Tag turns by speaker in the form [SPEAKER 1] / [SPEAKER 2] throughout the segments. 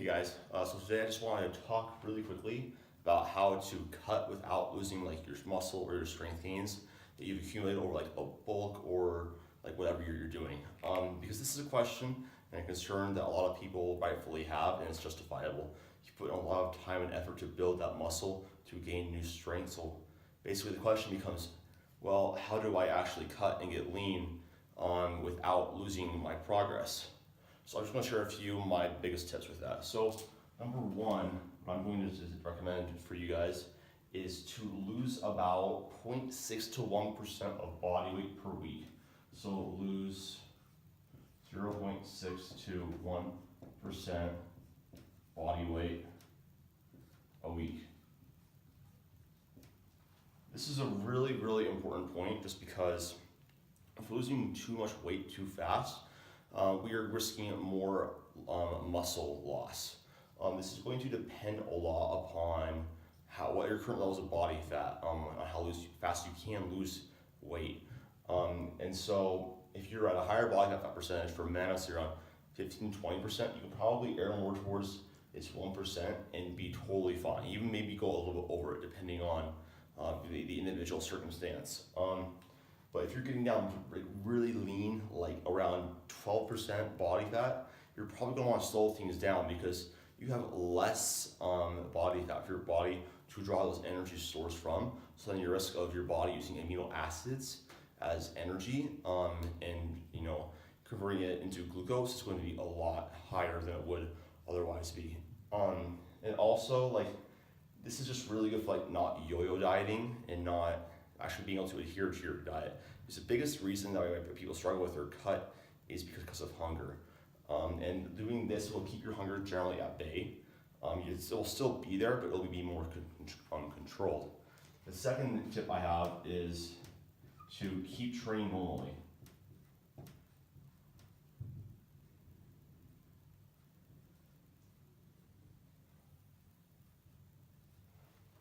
[SPEAKER 1] Hey guys, so today I just wanted to talk really quickly about how to cut without losing like your muscle or your strength gains that you've accumulated over like a bulk or like whatever you're doing. Because this is a question and a concern that a lot of people rightfully have, and it's justifiable. You put in a lot of time and effort to build that muscle to gain new strength. So basically, the question becomes, well, how do I actually cut and get lean without losing my progress? So I'm just going to share a few of my biggest tips with that. So number one, what I'm going to recommend for you guys is to lose about 0.6 to 1% of body weight per week. So lose 0.6 to 1% body weight a week. This is a really, really important point just because if losing too much weight too fast, we are risking more muscle loss. This is going to depend a lot upon what your current levels of body fat, on how fast you can lose weight. And so if you're at a higher body fat percentage for men, so you're on 15-20%, you can probably err more towards this 1% and be totally fine. Even maybe go a little bit over it depending on the individual circumstance. But if you're getting down really lean, like around 12% body fat, you're probably going to want to slow things down because you have less body fat for your body to draw those energy sources from. So then your risk of your body using amino acids as energy and converting it into glucose is going to be a lot higher than it would otherwise be. And also this is just really good for not yo-yo dieting and not actually being able to adhere to your diet. Because the biggest reason that people struggle with their cut is because of hunger. And doing this will keep your hunger generally at bay. It will still be there, but it'll be more controlled. The second tip I have is to keep training normally.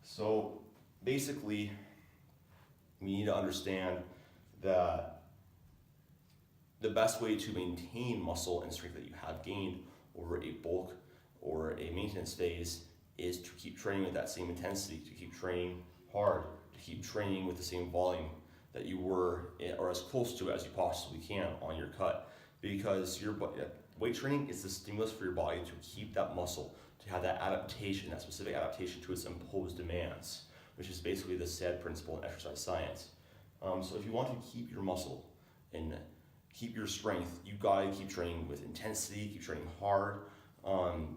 [SPEAKER 1] So basically, we need to understand that the best way to maintain muscle and strength that you have gained over a bulk or a maintenance phase is to keep training with that same intensity, to keep training hard, to keep training with the same volume that you were, or as close to it as you possibly can on your cut. Because your weight training is the stimulus for your body to keep that muscle, to have that adaptation, that specific adaptation to its imposed demands, which is basically the SAID principle in exercise science. So if you want to keep your muscle and keep your strength, you gotta keep training with intensity, keep training hard,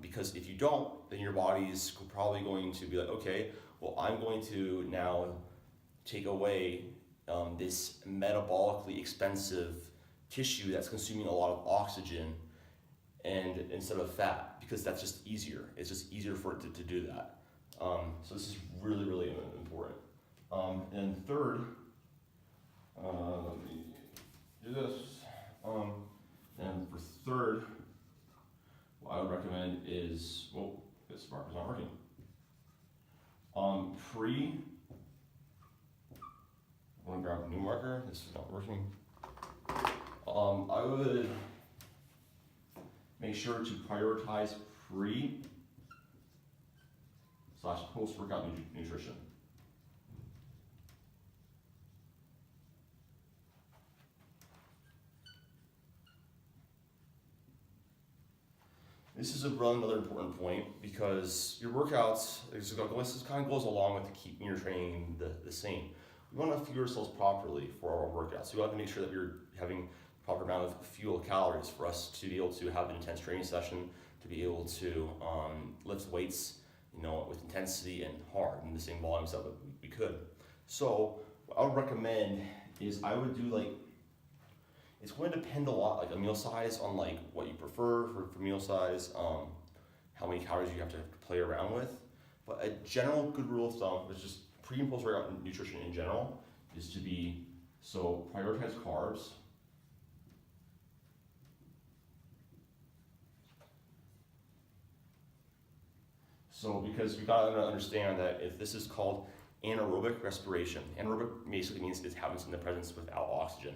[SPEAKER 1] because if you don't, then your body is probably going to be like, okay, well, I'm going to now take away this metabolically expensive tissue that's consuming a lot of oxygen and instead of fat, because that's just easier. It's just easier for it to do that. So this is really, really important. And third, let me do this. And for third, what I would recommend is, this marker's not working. I want to grab a new marker. This is not working. I would make sure to prioritize pre/post-workout nutrition. This is another important point because your workouts, this kind of goes along with keeping your training the same. We want to fuel ourselves properly for our workouts. We want to make sure that we're having proper amount of fuel calories for us to be able to have an intense training session, to be able to lift weights, with intensity and hard in the same volumes that we could. So what I would recommend is I would do it's going to depend a lot, a meal size on what you prefer for meal size, how many calories you have to play around with. But a general good rule of thumb is just pre and post workout nutrition in general is to be, so prioritize carbs. So because you gotta understand that if this is called anaerobic respiration, anaerobic basically means it happens in the presence without oxygen.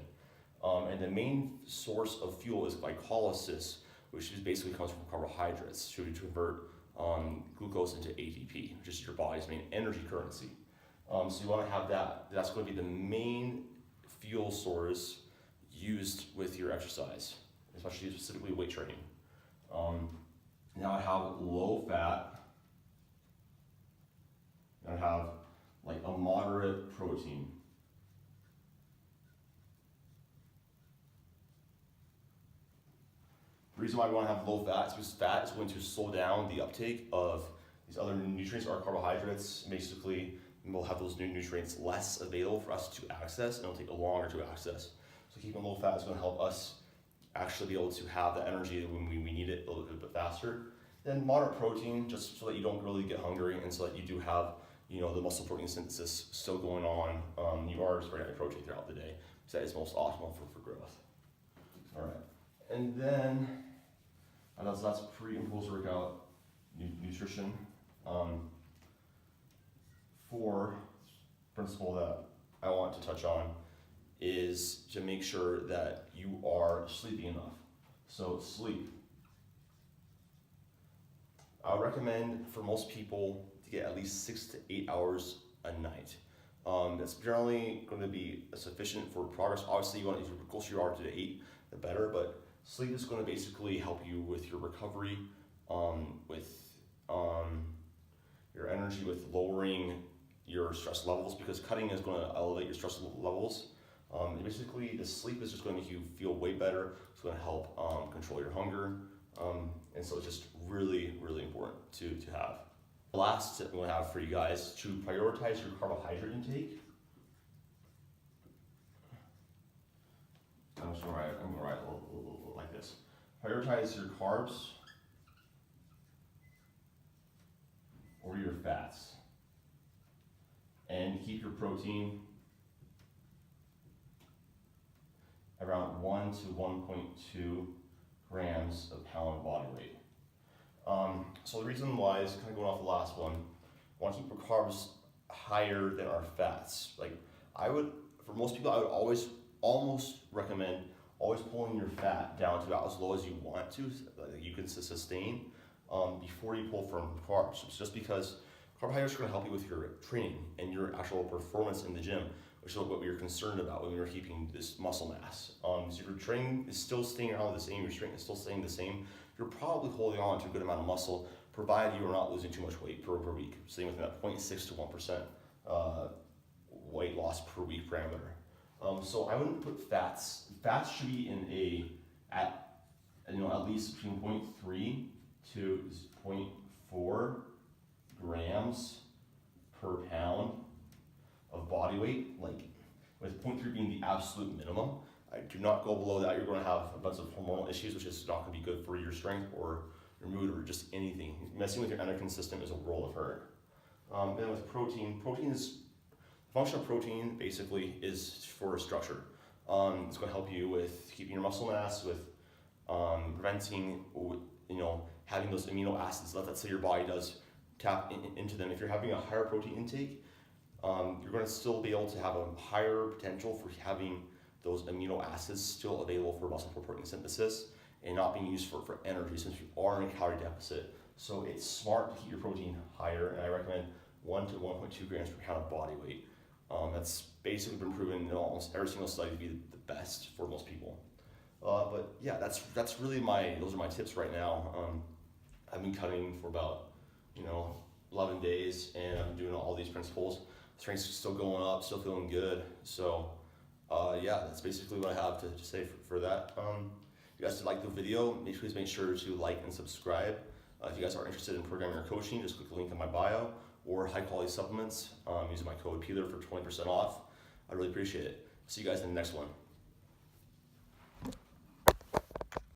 [SPEAKER 1] And the main source of fuel is glycolysis, which is basically comes from carbohydrates to convert glucose into ATP, which is your body's main energy currency. So you want to have that. That's going to be the main fuel source used with your exercise, especially specifically weight training. Now I have low fat. I have like a moderate protein. The reason why we want to have low fat is because fat is going to slow down the uptake of these other nutrients or carbohydrates. Basically, we'll have those new nutrients less available for us to access, and it'll take longer to access. So keeping low fat is going to help us actually be able to have the energy when we need it a little bit faster. Then moderate protein, just so that you don't really get hungry, and so that you do have the muscle protein synthesis still going on. You are spreading out your protein throughout the day, because that is most optimal for growth. All right, and then that's pre-imposed workout nutrition. Fourth principle that I want to touch on is to make sure that you are sleeping enough. So sleep. I would recommend for most people to get at least 6 to 8 hours a night. That's generally going to be sufficient for progress. Obviously, you want to, the closer you are to the 8, the better, but sleep is going to basically help you with your recovery, with your energy, with lowering your stress levels, because cutting is going to elevate your stress levels. And basically, the sleep is just going to make you feel way better. It's going to help control your hunger, and so it's just really, really important to have. The last tip I'm going to have for you guys to prioritize your carbohydrate intake. I'm going to write like this. Prioritize your carbs over your fats, and keep your protein around 1 to 1.2 grams a pound body weight. So the reason why is kind of going off the last one. I want to keep our carbs higher than our fats. For most people, I would almost recommend always pulling your fat down to about as low as you want to, that you can sustain, before you pull from carbs. It's just because carbohydrates are going to help you with your training and your actual performance in the gym, which is what we were concerned about when we were keeping this muscle mass. So your training is still staying around the same, your strength is still staying the same, you're probably holding on to a good amount of muscle, provided you are not losing too much weight per week, staying within that 0.6 to 1% weight loss per week parameter. So I wouldn't put fats. Fats should be at least between 0.3 to 0.4 grams per pound of body weight, with 0.3 being the absolute minimum. I do not go below that. You're going to have a bunch of hormonal issues, which is not going to be good for your strength or your mood or just anything. Messing with your endocrine system is a world of hurt. Then with protein, functional protein basically is for structure. It's going to help you with keeping your muscle mass, with preventing, having those amino acids. Let's say your body does tap into them. If you're having a higher protein intake, you're going to still be able to have a higher potential for having those amino acids still available for muscle protein synthesis and not being used for energy, since you are in a calorie deficit. So it's smart to keep your protein higher, and I recommend 1 to 1.2 grams per pound of body weight. That's basically been proven in almost every single study to be the best for most people. But yeah, that's really those are my tips right now. I've been cutting for about 11 days, and I'm doing all these principles. Strength's still going up, still feeling good. So yeah, that's basically what I have to say for that. If you guys did like the video, please make sure to like and subscribe. If you guys are interested in programming or coaching, just click the link in my bio, or high quality supplements, using my code PEELER for 20% off. I really appreciate it. See you guys in the next one.